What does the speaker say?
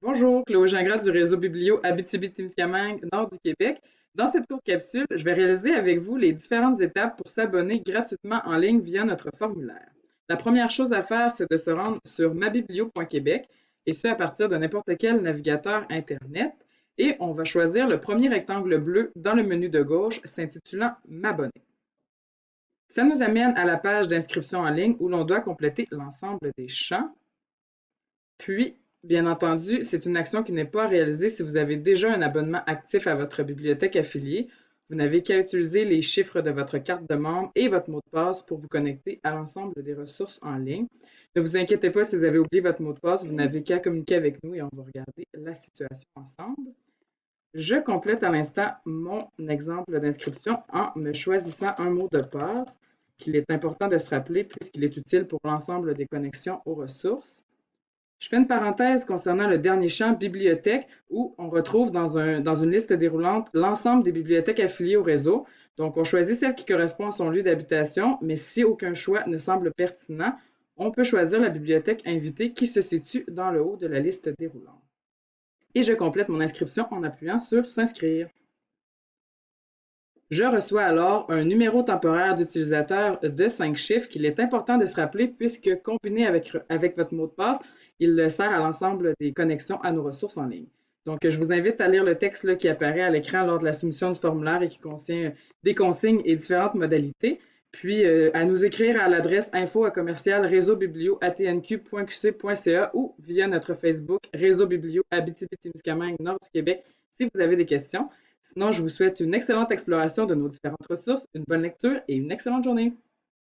Bonjour, Chloé Gingras du réseau Biblio Abitibi-Témiscamingue, nord du Québec. Dans cette courte capsule, je vais réaliser avec vous les différentes étapes pour s'abonner gratuitement en ligne via notre formulaire. La première chose à faire, c'est de se rendre sur mabiblio.québec et ce à partir de n'importe quel navigateur Internet. Et on va choisir le premier rectangle bleu dans le menu de gauche s'intitulant M'abonner. Ça nous amène à la page d'inscription en ligne où l'on doit compléter l'ensemble des champs. Puis, bien entendu, c'est une action qui n'est pas réalisée si vous avez déjà un abonnement actif à votre bibliothèque affiliée. Vous n'avez qu'à utiliser les chiffres de votre carte de membre et votre mot de passe pour vous connecter à l'ensemble des ressources en ligne. Ne vous inquiétez pas si vous avez oublié votre mot de passe, vous n'avez qu'à communiquer avec nous et on va regarder la situation ensemble. Je complète à l'instant mon exemple d'inscription en me choisissant un mot de passe qu'il est important de se rappeler puisqu'il est utile pour l'ensemble des connexions aux ressources. Je fais une parenthèse concernant le dernier champ bibliothèque où on retrouve dans une liste déroulante l'ensemble des bibliothèques affiliées au réseau. Donc, on choisit celle qui correspond à son lieu d'habitation, mais si aucun choix ne semble pertinent, on peut choisir la bibliothèque invitée qui se situe dans le haut de la liste déroulante. Et je complète mon inscription en appuyant sur S'inscrire. Je reçois alors un numéro temporaire d'utilisateur de 5 chiffres qu'il est important de se rappeler puisque combiné avec votre mot de passe, il sert à l'ensemble des connexions à nos ressources en ligne. Donc, je vous invite à lire le texte là, qui apparaît à l'écran lors de la soumission du formulaire et qui contient des consignes et différentes modalités. Puis, à nous écrire à l'adresse info@commercial-réseaubiblio@tnq.qc.ca ou via notre Facebook Réseau Biblio Abitibi-Témiscamingue Nord du Québec si vous avez des questions. Sinon, je vous souhaite une excellente exploration de nos différentes ressources, une bonne lecture et une excellente journée.